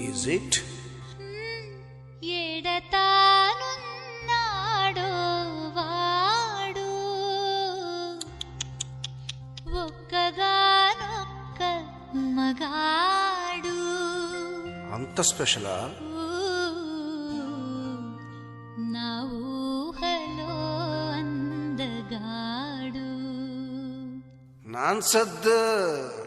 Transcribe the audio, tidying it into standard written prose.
Is it? ఎడతానున్నాడో వాడు ఒక్కగానొక్క మగాడు. అంత స్పెషలా? నా ఊహలో అందగాడు. నాన్సద్దు.